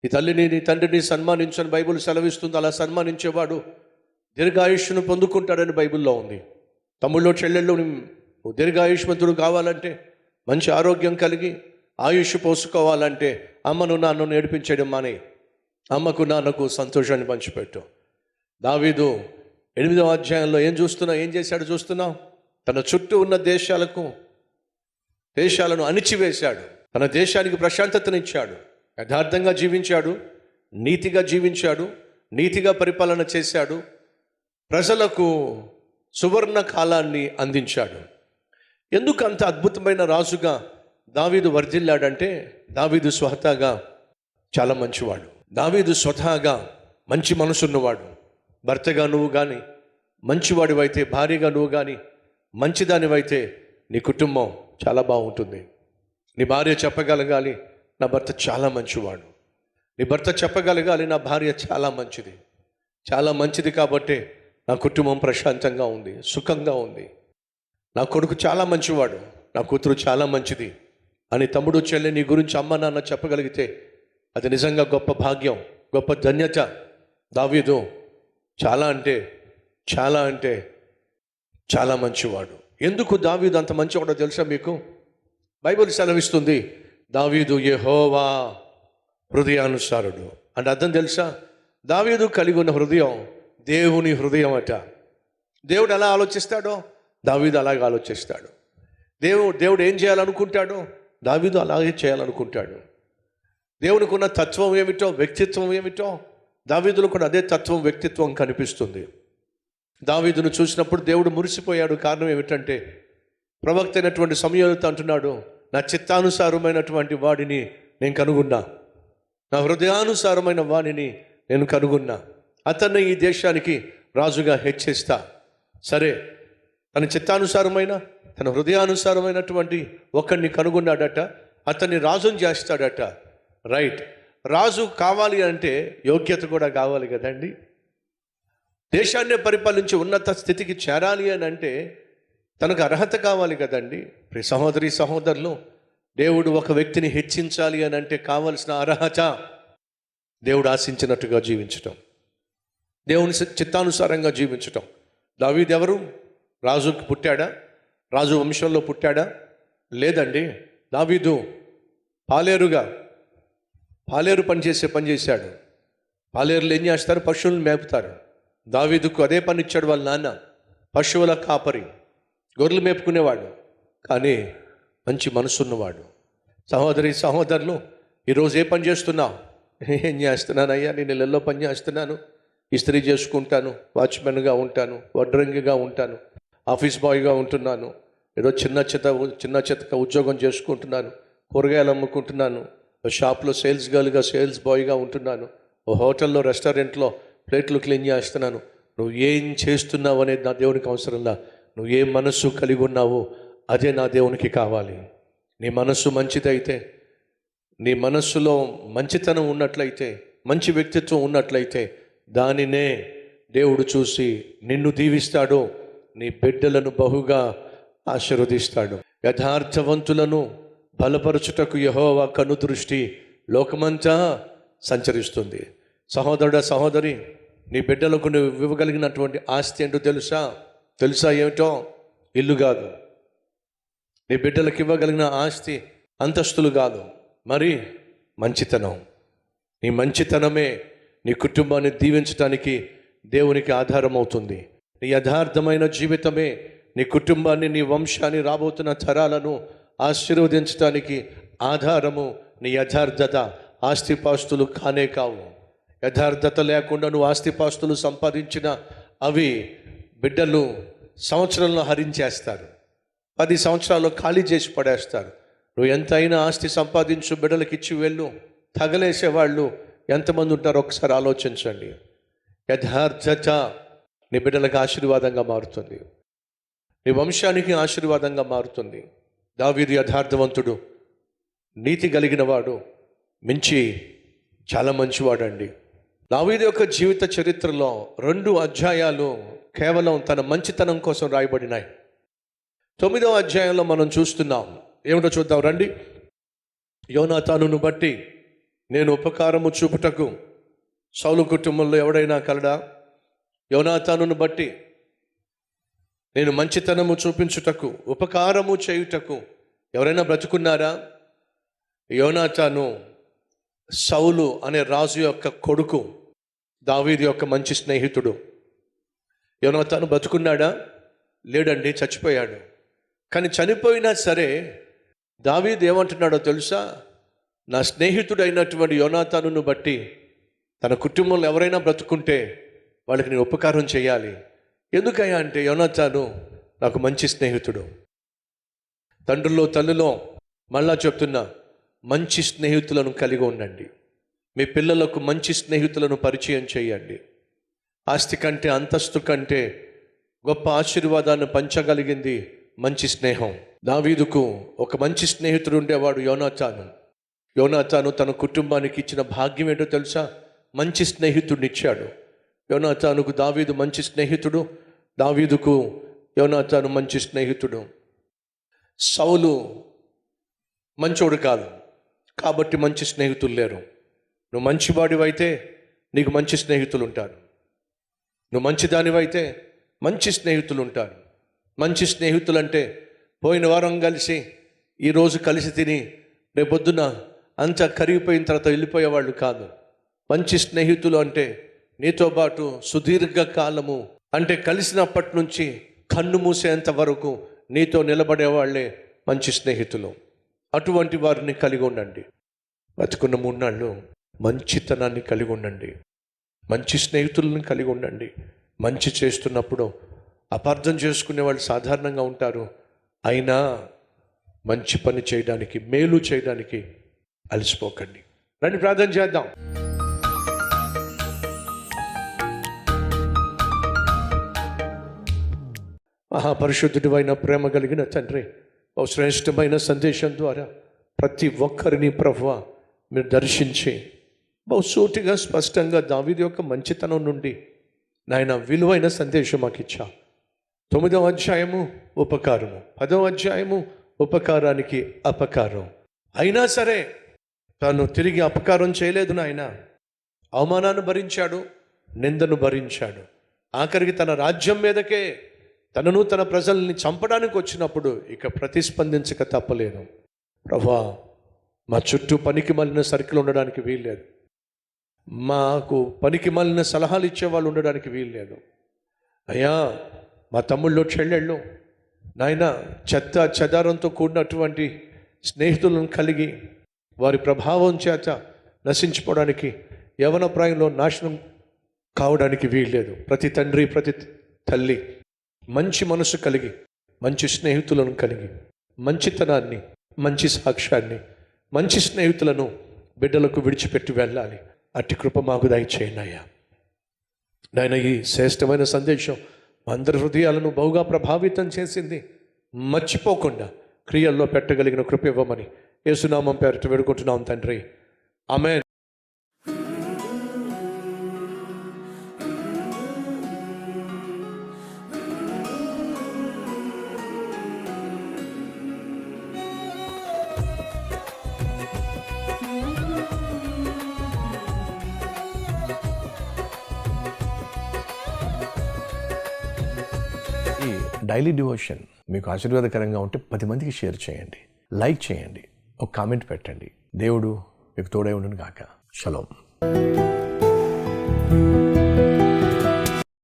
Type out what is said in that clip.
నీ తల్లిని నీ తండ్రిని సన్మానించని బైబిల్ సెలవిస్తుంది. అలా సన్మానించేవాడు దీర్ఘాయుష్ను పొందుకుంటాడని బైబిల్లో ఉంది. తమ్ముళ్ళు చెల్లెళ్ళు, నువ్వు దీర్ఘాయుష్మంతుడు కావాలంటే, మంచి ఆరోగ్యం కలిగి ఆయుష్ పోసుకోవాలంటే అమ్మను నాన్నను ఏడిపించడం మాని అమ్మకు నాన్నకు సంతోషాన్ని పంచిపెట్టు. దావీదు 8వ అధ్యాయంలో ఏం చేశాడు చూస్తున్నావు? తన చుట్టూ ఉన్న దేశాలను అణిచివేశాడు. తన దేశానికి ప్రశాంతతనిచ్చాడు. యథార్థంగా జీవించాడు, నీతిగా జీవించాడు, నీతిగా పరిపాలన చేశాడు, ప్రజలకు సువర్ణ కాలాన్ని అందించాడు. ఎందుకు అంత అద్భుతమైన రాజుగా దావీదు వర్ధిల్లాడంటే, దావీదు స్వతహాగా చాలా మంచివాడు. దావీదు స్వతహాగా మంచి మనసున్నవాడు. భర్తగా నువ్వు కానీ మంచివాడివైతే, భార్యగా నువ్వు కానీ మంచిదానివైతే నీ కుటుంబం చాలా బాగుంటుంది. నీ భార్య చెప్పగలగాలి, నా భర్త చాలా మంచివాడు. నీ భర్త చెప్పగలగాలి, నా భార్య చాలా మంచిది. చాలా మంచిది కాబట్టే నా కుటుంబం ప్రశాంతంగా ఉంది, సుఖంగా ఉంది. నా కొడుకు చాలా మంచివాడు, నా కూతురు చాలా మంచిది అని తమ్ముడు చెల్లి నీ గురించి అమ్మ నాన్న చెప్పగలిగితే అది నిజంగా గొప్ప భాగ్యం, గొప్ప ధన్యత. దావీదు చాలా అంటే చాలా మంచివాడు. ఎందుకు దావీదు అంత మంచివాడో తెలుసా మీకు? బైబిల్ సెలవిస్తుంది, దావీదు యెహోవా హృదయానుసారుడు అంటే అర్థం తెలుసా? దావీదు కలిగి ఉన్న హృదయం దేవుని హృదయం అట. దేవుడు ఎలా ఆలోచిస్తాడో దావీదు అలాగే ఆలోచిస్తాడు. దేవుడు ఏం చేయాలనుకుంటాడో దావీదు అలాగే చేయాలనుకుంటాడు. దేవునికి ఉన్న తత్వం ఏమిటో, వ్యక్తిత్వం ఏమిటో దావీదులో కూడా అదే తత్వం, వ్యక్తిత్వం కనిపిస్తుంది. దావీదును చూసినప్పుడు దేవుడు మురిసిపోయాడు. కారణం ఏమిటంటే, ప్రవక్త అయినటువంటి సమూయేలుతో అంటున్నాడు, నా చిత్తానుసారమైనటువంటి వాడిని నేను కనుగొన్నా, నా హృదయానుసారమైన వాడిని నేను కనుగొన్నా, అతన్ని ఈ దేశానికి రాజుగా హెచ్చిస్తా. సరే, తన చిత్తానుసారమైన తన హృదయానుసారమైనటువంటి ఒకరిని కనుగొన్నాడట, అతన్ని రాజుని చేస్తాడట. రైట్, రాజు కావాలి అంటే యోగ్యత కూడా కావాలి కదండి. దేశాన్ని పరిపాలించి ఉన్నత స్థితికి చేరాలి అని అంటే తనకు అర్హత కావాలి కదండి. సహోదరి సహోదరులు, దేవుడు ఒక వ్యక్తిని హెచ్చించాలి అని అంటే కావలసిన అర్హత దేవుడు ఆశించినట్టుగా జీవించటం, దేవుని చిత్తానుసారంగా జీవించటం. దావీదు ఎవరు? రాజుకి పుట్టాడా? రాజు వంశంలో పుట్టాడా? లేదండి. దావీదు పాలేరు పనిచేశాడు. పాలేరులు ఏం చేస్తారు? పశువులను మేపుతారు. దావీదుకు అదే పని ఇచ్చాడు వాళ్ళ నాన్న, పశువుల కాపరి, గొర్రెలు మేపుకునేవాడు. కానీ మంచి మనసున్నవాడు. సహోదరి సహోదరులు, ఈరోజు ఏ పని చేస్తున్నావు? ఏం చేస్తున్నానయ్యా, నేను ఇళ్ళల్లో పని చేస్తున్నాను, ఇస్త్రీ చేసుకుంటాను, వాచ్మెన్గా ఉంటాను, వడ్రంగిగా ఉంటాను, ఆఫీస్ బాయ్గా ఉంటున్నాను, ఏదో చిన్న చితక ఉద్యోగం చేసుకుంటున్నాను, కూరగాయలు అమ్ముకుంటున్నాను, షాప్లో సేల్స్ గర్ల్గా సేల్స్ బాయ్గా ఉంటున్నాను, ఓ హోటల్లో రెస్టారెంట్లో ప్లేట్లు క్లీన్ చేస్తున్నాను. నువ్వు ఏం చేస్తున్నావు అనేది నా దేవునికి అవసరంలా, నువ్వు ఏ మనస్సు కలిగి ఉన్నావో అదే నా దేవునికి కావాలి. నీ మనస్సు మంచిదైతే, నీ మనస్సులో మంచితనం ఉన్నట్లయితే, మంచి వ్యక్తిత్వం ఉన్నట్లయితే దానినే దేవుడు చూసి నిన్ను దీవిస్తాడు, నీ బిడ్డలను బహుగా ఆశీర్వదిస్తాడు. యథార్థవంతులను బలపరచుటకు యెహోవా కనుదృష్టి లోకమంతా సంచరిస్తుంది. సహోదరుడా సహోదరి, నీ బిడ్డలకు నువ్వు ఇవ్వగలిగినటువంటి ఆస్తి ఏంటో తెలుసా ఏమిటో? ఇల్లు కాదు. నీ బిడ్డలకు ఇవ్వగలిగిన ఆస్తి అంతస్తులు కాదు, మరి మంచితనం. నీ మంచితనమే నీ కుటుంబాన్ని దీవించడానికి దేవునికి ఆధారం అవుతుంది. నీ యథార్థమైన జీవితమే నీ కుటుంబాన్ని, నీ వంశాన్ని, రాబోతున్న తరాలను ఆశీర్వదించడానికి ఆధారము. నీ యథార్థత. ఆస్తిపాస్తులు కానే కావు. యథార్థత లేకుండా నువ్వు ఆస్తిపాస్తులు సంపాదించిన అవి బిడ్డలు సంవత్సరంలో హరించేస్తారు, 10 సంవత్సరాల్లో ఖాళీ చేసి పడేస్తారు. నువ్వు ఎంతైనా ఆస్తి సంపాదించు, బిడ్డలకు ఇచ్చి వెళ్ళు, తగలేసేవాళ్ళు ఎంతమంది ఉంటారో ఒకసారి ఆలోచించండి. యథార్థత నీ బిడ్డలకు ఆశీర్వాదంగా మారుతుంది, నీ వంశానికి ఆశీర్వాదంగా మారుతుంది. దావీదు యథార్థవంతుడు, నీతి కలిగిన వాడు, మించి చాలా మంచివాడండి. దావీదు యొక్క జీవిత చరిత్రలో 2 అధ్యాయాలు కేవలం తన మంచితనం కోసం రాయబడినాయి. 9వ అధ్యాయంలో మనం చూస్తున్నాం. ఏమిటో చూద్దాం రండి. యోనాతానును బట్టి నేను ఉపకారము చూపుటకు సౌలు కుటుంబంలో ఎవడైనా కలడా? యోనాతానును బట్టి నేను మంచితనము చూపించుటకు, ఉపకారము చేయుటకు ఎవరైనా బ్రతుకున్నారా? యోనాతాను సౌలు అనే రాజు యొక్క కొడుకు, దావీదు యొక్క మంచి స్నేహితుడు. యోనాతాను బ్రతుకున్నాడా? లేడండి, చచ్చిపోయాడు. కానీ చనిపోయినా సరే దావీదు ఏమంటున్నాడో తెలుసా? నా స్నేహితుడైనటువంటి యోనాతానును బట్టి తన కుటుంబంలో ఎవరైనా బ్రతుకుంటే వాళ్ళకి నేను ఉపకారం చేయాలి. ఎందుకయ్యా అంటే, యోనాతాను నాకు మంచి స్నేహితుడు. తండ్రిలో తల్లిలో మళ్ళా చెప్తున్నా, మంచి స్నేహితులను కలిగి ఉండండి. మీ పిల్లలకు మంచి స్నేహితులను పరిచయం చేయండి. ఆస్తి కంటే, అంతస్తు కంటే గొప్ప ఆశీర్వాదాన్ని పంచగలిగింది మంచి స్నేహం. దావీదుకు ఒక మంచి స్నేహితుడు ఉండేవాడు, యోనాతాను. యోనాతాను తన కుటుంబానికి ఇచ్చిన భాగ్యం ఏంటో తెలుసా? మంచి స్నేహితుడిని ఇచ్చాడు. యోనాతానుకు దావీదు మంచి స్నేహితుడు, దావీదుకు యోనాతాను మంచి స్నేహితుడు. సౌలు మంచోడు కాదు కాబట్టి మంచి స్నేహితులు లేరు. నువ్వు మంచివాడివైతే నీకు మంచి స్నేహితులు ఉంటారు. నువ్వు మంచిదానివైతే మంచి స్నేహితులు ఉంటారు. మంచి స్నేహితులు అంటే పోయిన వారం కలిసి ఈరోజు కలిసి తిని రేపొద్దున అంతా కరిగిపోయిన తర్వాత వెళ్ళిపోయేవాళ్ళు కాదు. మంచి స్నేహితులు అంటే నీతో పాటు సుదీర్ఘ కాలము, అంటే కలిసినప్పటి నుంచి కన్ను మూసేంత వరకు నీతో నిలబడేవాళ్లే మంచి స్నేహితులు. అటువంటి వారిని కలిగి ఉండండి. బతుకున్న 3 నాళ్ళు మంచితనాన్ని కలిగి ఉండండి. మంచి స్నేహితులను కలిగి ఉండండి. మంచి చేస్తున్నప్పుడు అపార్థం చేసుకునే వాళ్ళు సాధారణంగా ఉంటారు. అయినా మంచి పని చేయడానికి, మేలు చేయడానికి అలసిపోకండి. రండి ప్రార్థన చేద్దాం. మహాపరిశుద్ధుడివైన ప్రేమ కలిగిన తండ్రి, ఓ శ్రేష్టమైన సందేశం ద్వారా ప్రతి ఒక్కరిని ప్రభువా మీరు దర్శించి బహుసూటిగా స్పష్టంగా దావీదు యొక్క మంచితనం నుండి నాయన విలువైన సందేశం మాకు ఇచ్చా. 9వ అధ్యాయము ఉపకారము, 10వ అధ్యాయము ఉపకారానికి అపకారం. అయినా సరే తాను తిరిగి అపకారం చేయలేదు నాయన. అవమానాన్ని భరించాడు, నిందను భరించాడు. ఆఖరికి తన రాజ్యం మీదకే తనను తన ప్రజల్ని చంపడానికి వచ్చినప్పుడు ఇక ప్రతిస్పందించక తప్పలేదు. ప్రభువా, మా చుట్టూ పనికి మాలిన సర్కిల్ ఉండడానికి వీల్లేదు. మాకు పనికి మాలిన సలహాలు ఇచ్చేవాళ్ళు ఉండడానికి వీల్లేదు. అయ్యా, మా తమ్ముళ్ళు చెల్లెళ్ళు నాయన చెత్త చెదారంతో కూడినటువంటి స్నేహితులను కలిగి వారి ప్రభావం చేత నశించిపోవడానికి, యవన ప్రాయంలో నాశనం కావడానికి వీల్లేదు. ప్రతి తండ్రి, ప్రతి తల్లి మంచి మనసు కలిగి, మంచి స్నేహితులను కలిగి, మంచితనాన్ని, మంచి సాక్ష్యాన్ని, మంచి స్నేహితులను బిడ్డలకు విడిచిపెట్టి వెళ్ళాలి. అట్టి కృప మాకు దయచేయండి అయ్యా. నాయన, ఈ శ్రేష్టమైన సందేశం అందరి హృదయాలను బహుగా ప్రభావితం చేసింది. మర్చిపోకుండా క్రియల్లో పెట్టగలిగిన కృప ఇవ్వమని యేసునామం పేరిట వేడుకుంటున్నాం తండ్రి. ఆమేన్. డైలీ డివోషన్ మీకు ఆశీర్వాదకరంగా ఉంటే 10 మందికి షేర్ చేయండి, లైక్ చేయండి, ఒక కామెంట్ పెట్టండి. దేవుడు మీకు తోడై ఉండును గాక. షలోమ్.